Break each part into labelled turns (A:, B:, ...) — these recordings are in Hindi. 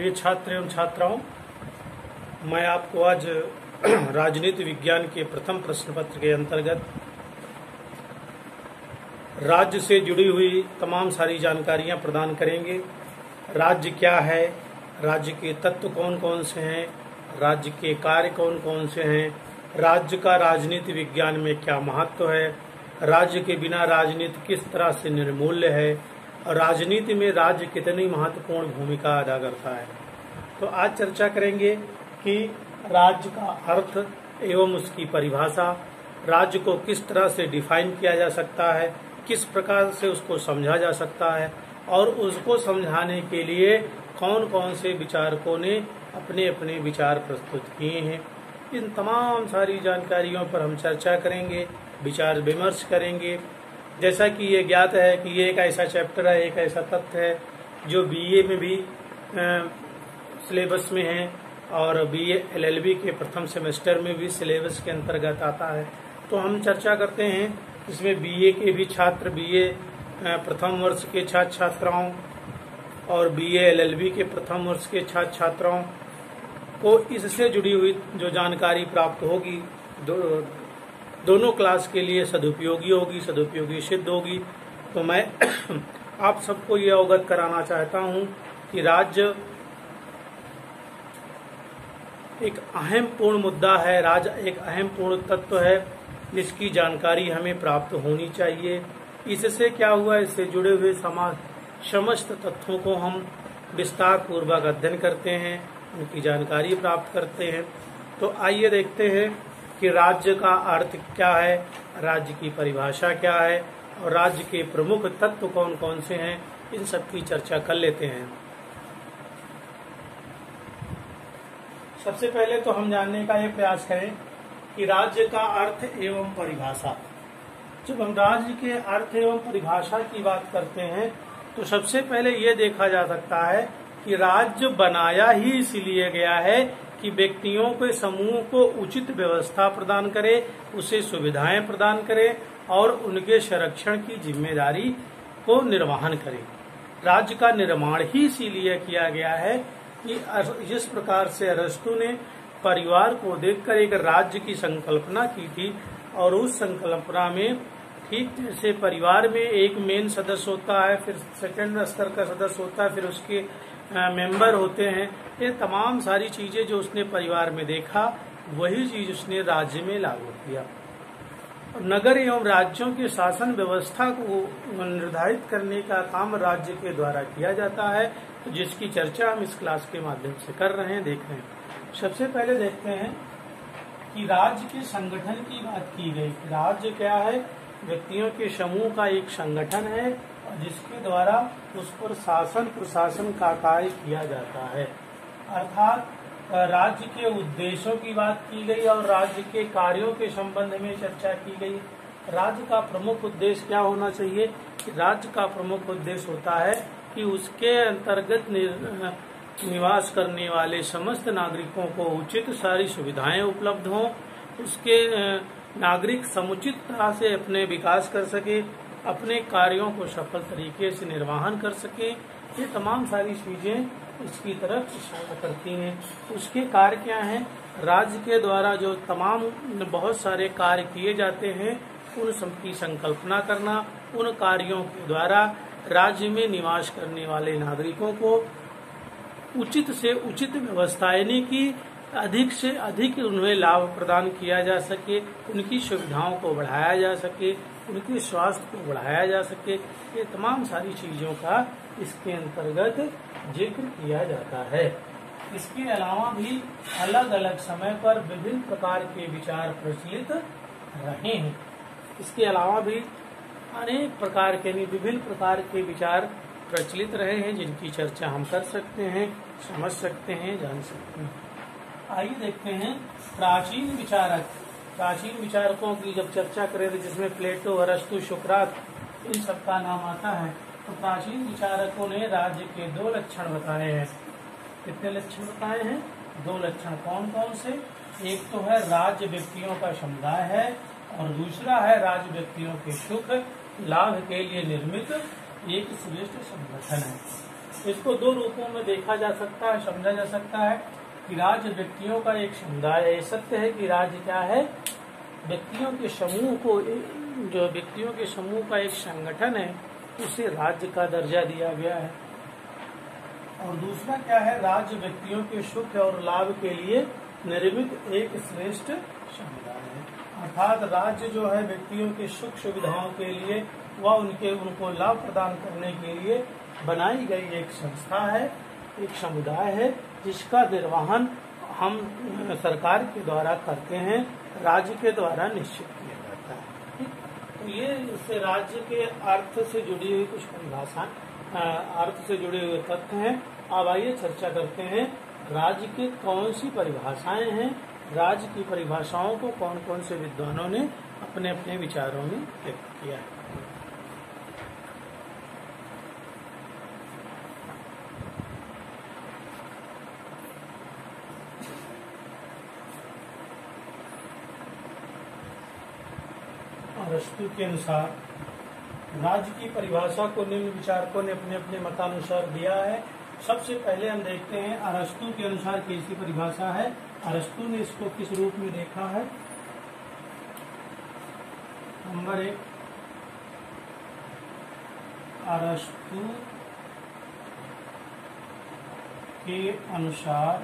A: प्रिय छात्र एवं छात्राओं, मैं आपको आज राजनीति विज्ञान के प्रथम प्रश्न पत्र के अंतर्गत राज्य से जुड़ी हुई तमाम सारी जानकारियां प्रदान करेंगे। राज्य क्या है, राज्य के तत्व कौन कौन से हैं, राज्य के कार्य कौन कौन से हैं, राज्य का राजनीति विज्ञान में क्या महत्व है, राज्य के बिना राजनीति किस तरह से निर्मूल्य है और राजनीति में राज्य कितनी महत्वपूर्ण भूमिका अदा करता है। तो आज चर्चा करेंगे कि राज्य का अर्थ एवं उसकी परिभाषा, राज्य को किस तरह से डिफाइन किया जा सकता है, किस प्रकार से उसको समझा जा सकता है और उसको समझाने के लिए कौन कौन से विचारकों ने अपने अपने विचार प्रस्तुत किए हैं। इन तमाम सारी जानकारियों पर हम चर्चा करेंगे, विचार विमर्श करेंगे। जैसा कि ये ज्ञात है कि ये एक ऐसा चैप्टर है, एक ऐसा तथ्य है जो बीए में भी सिलेबस में है और बीए एलएलबी के प्रथम सेमेस्टर में भी सिलेबस के अंतर्गत आता है। तो हम चर्चा करते हैं इसमें बीए के भी छात्र, बीए प्रथम वर्ष के छात्र छात्राओं और बीए एलएलबी के प्रथम वर्ष के छात्र छात्राओं को इससे जुड़ी हुई जो जानकारी प्राप्त होगी दोनों क्लास के लिए सदुपयोगी होगी, सदुपयोगी सिद्ध होगी। तो मैं आप सबको ये अवगत कराना चाहता हूँ कि राज्य एक अहम पूर्ण मुद्दा है, राज्य एक अहम पूर्ण तत्व है, जिसकी जानकारी हमें प्राप्त होनी चाहिए। इससे क्या हुआ, इससे जुड़े हुए समस्त तथ्यों को हम विस्तार पूर्वक अध्ययन करते हैं, उनकी जानकारी प्राप्त करते हैं। तो आइए देखते हैं कि राज्य का अर्थ क्या है, राज्य की परिभाषा क्या है और राज्य के प्रमुख तत्व कौन कौन से हैं, इन सब की चर्चा कर लेते हैं। सबसे पहले तो हम जानने का ये प्रयास करें कि राज्य का अर्थ एवं परिभाषा। जब हम राज्य के अर्थ एवं परिभाषा की बात करते हैं तो सबसे पहले ये देखा जा सकता है कि राज्य बनाया ही इसलिए गया है कि व्यक्तियों के समूह को उचित व्यवस्था प्रदान करे, उसे सुविधाएं प्रदान करे और उनके संरक्षण की जिम्मेदारी को निर्वहन करे। राज्य का निर्माण ही इसीलिए किया गया है कि जिस प्रकार से अरस्तु ने परिवार को देखकर एक राज्य की संकल्पना की थी और उस संकल्पना में ठीक जैसे परिवार में एक मेन सदस्य होता है, फिर सेकंड स्तर का सदस्य होता है, फिर उसके मेंबर होते हैं, ये तमाम सारी चीजें जो उसने परिवार में देखा वही चीज उसने राज्य में लागू किया। नगर एवं राज्यों के शासन व्यवस्था को निर्धारित करने का काम राज्य के द्वारा किया जाता है, तो जिसकी चर्चा हम इस क्लास के माध्यम से कर रहे हैं, देख रहे हैं। सबसे पहले देखते हैं कि राज्य के संगठन की बात की गई। राज्य क्या है, व्यक्तियों के समूह का एक संगठन है और जिसके द्वारा उस पर शासन प्रशासन का कार्य किया जाता है। अर्थात राज्य के उद्देश्यों की बात की गई और राज्य के कार्यों के संबंध में चर्चा की गई। राज्य का प्रमुख उद्देश्य क्या होना चाहिए कि राज्य का प्रमुख उद्देश्य होता है कि उसके अंतर्गत निवास करने वाले समस्त नागरिकों को उचित सारी सुविधाएं उपलब्ध हों, उसके नागरिक समुचित तरह से अपने विकास कर सके, अपने कार्यों को सफल तरीके से निर्वहन कर सके। ये तमाम सारी चीजें इसकी तरफ इशारा करती हैं। उसके कार्य क्या हैं, राज्य के द्वारा जो तमाम बहुत सारे कार्य किए जाते हैं उन सब की संकल्पना करना, उन कार्यों के द्वारा राज्य में निवास करने वाले नागरिकों को उचित से उचित व्यवस्था यानी कि अधिक से अधिक उन्हें लाभ प्रदान किया जा सके, उनकी सुविधाओं को बढ़ाया जा सके, उनके स्वास्थ्य को बढ़ाया जा सके। ये तमाम सारी चीजों का इसके अंतर्गत जिक्र किया जाता है। इसके अलावा भी अलग अलग समय पर विभिन्न प्रकार के विचार प्रचलित रहे हैं। इसके अलावा भी अनेक प्रकार के विभिन्न प्रकार के विचार प्रचलित रहे हैं, जिनकी चर्चा हम कर सकते हैं, समझ सकते हैं, जान सकते हैं। आइए देखते हैं प्राचीन विचारक। प्राचीन विचारकों की जब चर्चा करें तो जिसमें प्लेटो, अरस्तु, सुकरात इन सब का नाम आता है, तो प्राचीन विचारकों ने राज्य के 2 लक्षण बताए हैं। कितने लक्षण बताए हैं? 2 लक्षण। कौन कौन से? एक तो है राज्य व्यक्तियों का समुदाय है और दूसरा है राज्य व्यक्तियों के सुख लाभ के लिए निर्मित एक श्रेष्ठ संगठन है। इसको दो रूपों में देखा जा सकता है, समझा जा सकता है कि राज्य व्यक्तियों का एक समुदाय है। ये सत्य है कि राज्य क्या है, व्यक्तियों के समूह को, जो व्यक्तियों के समूह का एक संगठन है, उसे राज्य का दर्जा दिया गया है। और दूसरा क्या है, राज्य व्यक्तियों के सुख और लाभ के लिए निर्मित एक श्रेष्ठ समुदाय है। अर्थात राज्य जो है व्यक्तियों के सुख सुविधाओं के लिए व उनको लाभ प्रदान करने के लिए बनाई गई एक संस्था है, एक समुदाय है, जिसका निर्वहन हम सरकार के द्वारा करते हैं, राज्य के द्वारा निश्चित किया जाता है। ठीक, तो ये इससे राज्य के अर्थ से जुड़ी हुई कुछ परिभाषा, अर्थ से जुड़े हुए तथ्य हैं। अब आइए चर्चा करते हैं राज्य की कौन सी परिभाषाएं हैं, राज्य की परिभाषाओं को कौन कौन से विद्वानों ने अपने अपने विचारों में व्यक्त किया है। अरस्तु के अनुसार राज्य की परिभाषा को निम्न विचारकों ने अपने अपने मतानुसार दिया है। सबसे पहले हम देखते हैं अरस्तु के अनुसार कैसी परिभाषा है। अरस्तु ने इसको किस रूप में देखा है। नंबर 1, अरस्तु के अनुसार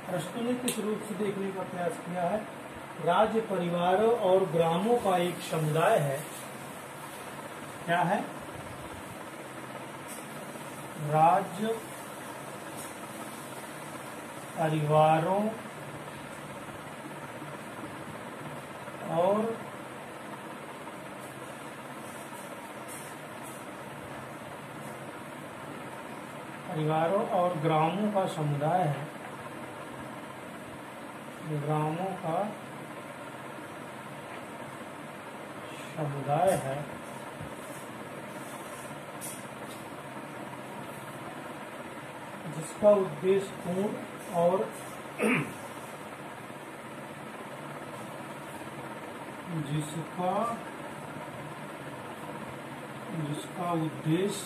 A: अरस्तु ने किस रूप से देखने का प्रयास किया है। राज्य परिवारों और ग्रामों का एक समुदाय है। क्या है, राज्य परिवारों और ग्रामों का समुदाय है। ग्रामों का समुदाय है, जिसका उद्देश्य पूर्ण और जिसका उद्देश्य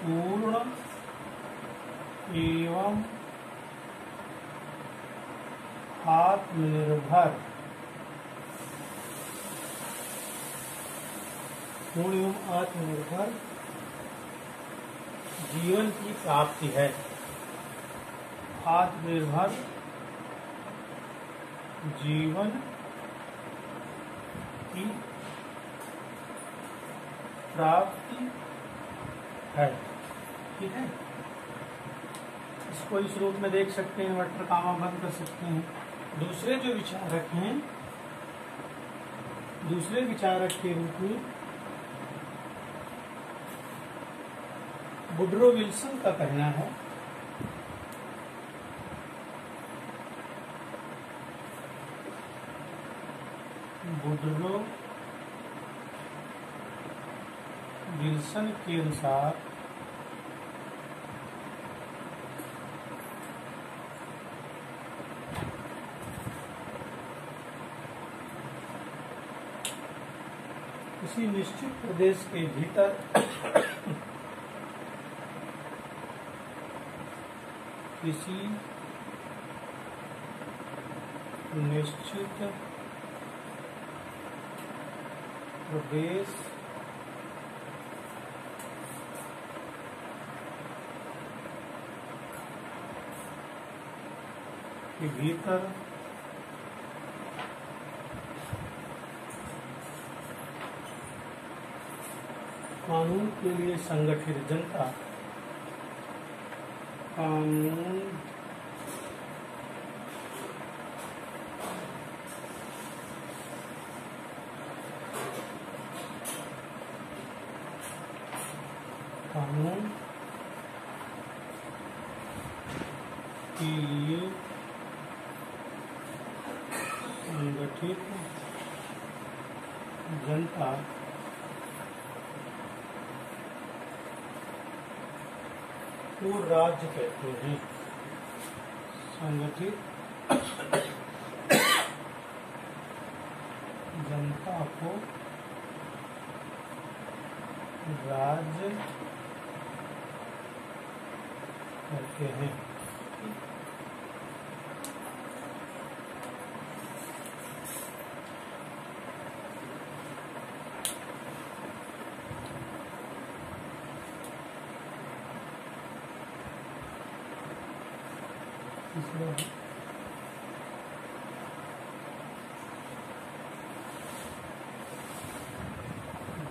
A: पूर्ण एवं आत्मनिर्भर जीवन की प्राप्ति है। आत्मनिर्भर जीवन की प्राप्ति है। ठीक है, इसको इस रूप में देख सकते हैं, वटर कामा बंद कर सकते हैं। दूसरे जो विचारक हैं, दूसरे विचारक के रूप में वुडरो विल्सन का कहना है वुडरो विल्सन के अनुसार किसी निश्चित प्रदेश के भीतर किसी निश्चित प्रदेश के भीतर कानून के लिए संगठित जनता कानून के लिए संगठित जनता को राज्य कहते हैं। संगठित जनता को राज्य करते हैं।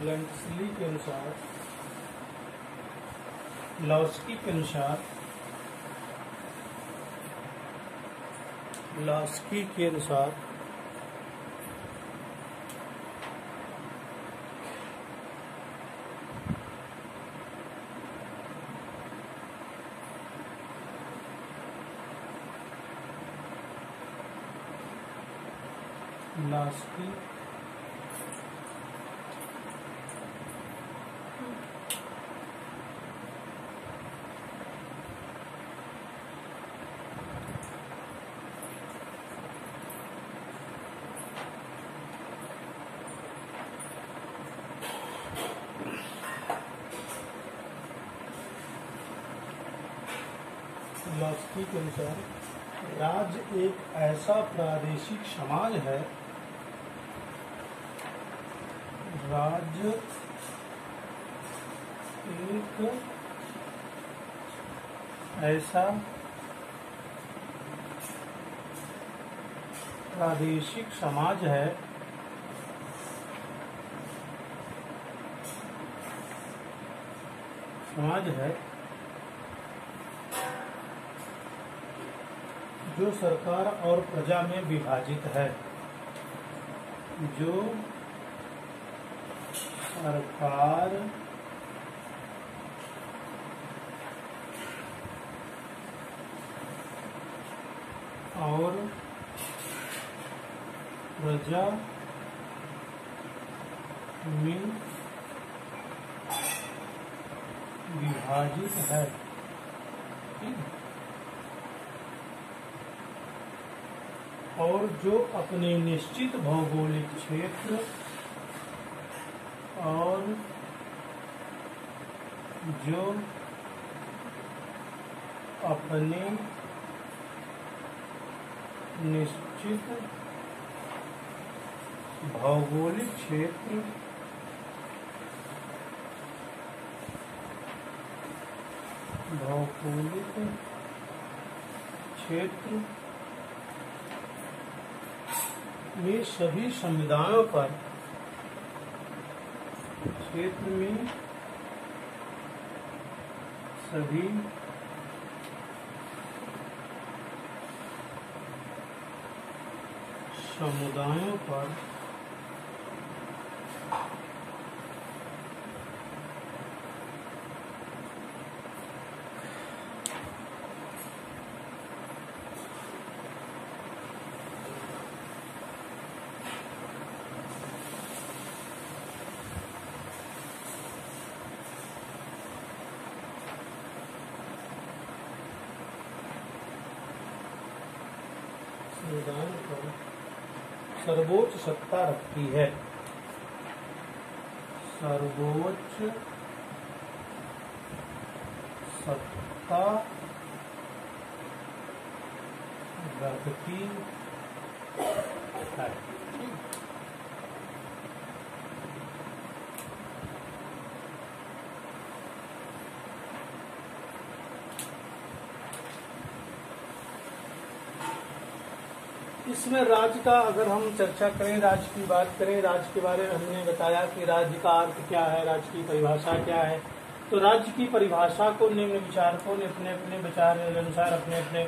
A: ब्लंटसली के अनुसार, लॉस्की के अनुसार, लॉस्की के अनुसार लॉस्की लॉस्की के अनुसार राज्य एक ऐसा प्रादेशिक समाज है, राज्य एक ऐसा प्रादेशिक समाज है जो सरकार और प्रजा में विभाजित है, जो सरकार और प्रजा में विभाजित है। और जो अपने निश्चित भौगोलिक क्षेत्र और जो अपने निश्चित भौगोलिक क्षेत्र में सभी समुदायों पर क्षेत्र में सभी समुदायों पर सर्वोच्च सत्ता रखती है। सर्वोच्च सत्ता रखती है। इसमें राज्य का अगर हम चर्चा करें, राज्य की बात करें, राज्य के बारे में हमने बताया कि राज्य का अर्थ क्या है, राज्य की परिभाषा क्या है। तो राज्य की परिभाषा को निम्न विचारकों ने अपने अपने विचार अनुसार, अपने अपने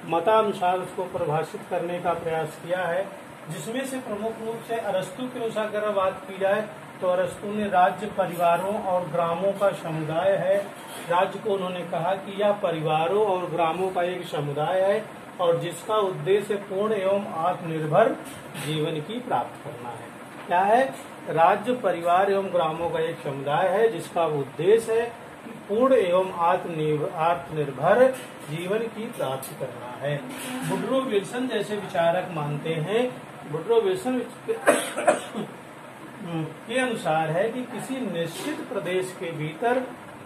A: मतानुसार उसको परिभाषित करने का प्रयास किया है, जिसमें से प्रमुख रूप से अरस्तु के अनुसार अगर बात की जाए तो अरस्तु ने राज्य परिवारों और ग्रामों का समुदाय है। राज्य को उन्होंने कहा कि यह परिवारों और ग्रामों का एक समुदाय है और जिसका उद्देश्य पूर्ण एवं आत्मनिर्भर जीवन की प्राप्त करना है। क्या है? राज्य परिवार एवं ग्रामों का एक समुदाय है जिसका उद्देश्य है कि पूर्ण एवं आत्मनिर्भर जीवन की प्राप्ति करना है। वुडरो विल्सन जैसे विचारक मानते हैं, वुडरो विल्सन के अनुसार है कि किसी निश्चित प्रदेश के भीतर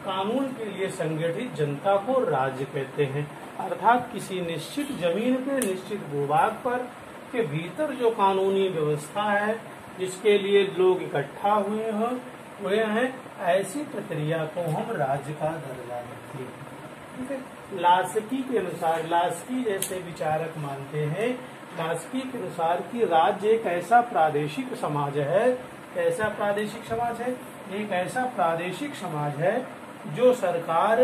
A: कानून के लिए संगठित जनता को राज्य कहते हैं। अर्थात किसी निश्चित जमीन के निश्चित भूभाग पर के भीतर जो कानूनी व्यवस्था है, जिसके लिए लोग इकट्ठा हुए हैं, ऐसी प्रक्रिया को हम राज्य का दर्जा देते हैं। ठीक है। लास्की के अनुसार, लास्की जैसे विचारक मानते हैं, लास्की के अनुसार कि राज्य एक ऐसा प्रादेशिक समाज है, कैसा प्रादेशिक समाज है, एक ऐसा प्रादेशिक समाज है जो सरकार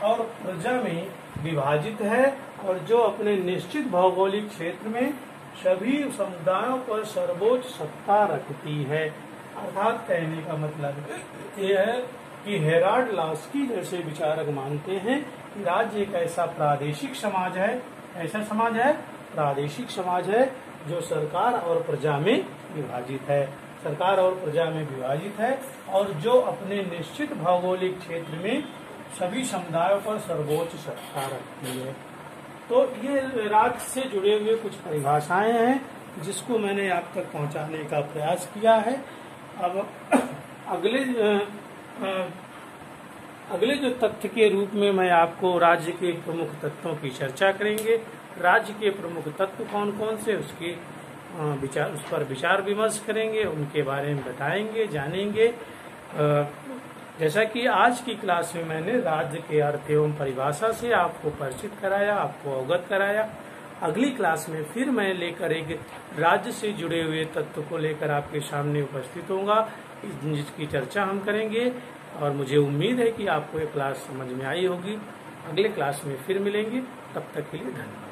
A: और प्रजा में विभाजित है और जो अपने निश्चित भौगोलिक क्षेत्र में सभी समुदायों पर सर्वोच्च सत्ता रखती है। अर्थात कहने का मतलब यह है कि हेराल्ड लास्की जैसे विचारक मानते हैं कि राज्य एक ऐसा प्रादेशिक समाज है, ऐसा समाज है, प्रादेशिक समाज है जो सरकार और प्रजा में विभाजित है, सरकार और प्रजा में विभाजित है और जो अपने निश्चित भौगोलिक क्षेत्र में सभी समुदायों पर सर्वोच्च सत्ता रखती है। तो ये राज्य से जुड़े हुए कुछ परिभाषाएं हैं जिसको मैंने आप तक पहुंचाने का प्रयास किया है। अब अगले जो तथ्य के रूप में मैं आपको राज्य के प्रमुख तत्वों की चर्चा करेंगे। राज्य के प्रमुख तत्व कौन कौन से, उस पर विचार विमर्श करेंगे, उनके बारे में बताएंगे, जानेंगे। जैसा कि आज की क्लास में मैंने राज्य के अर्थ एवं परिभाषा से आपको परिचित कराया, आपको अवगत कराया। अगली क्लास में फिर मैं लेकर एक राज्य से जुड़े हुए तत्व को लेकर आपके सामने उपस्थित होऊंगा, जिसकी चर्चा हम करेंगे और मुझे उम्मीद है कि आपको ये क्लास समझ में आई होगी। अगले क्लास में फिर मिलेंगे, तब तक के लिए धन्यवाद।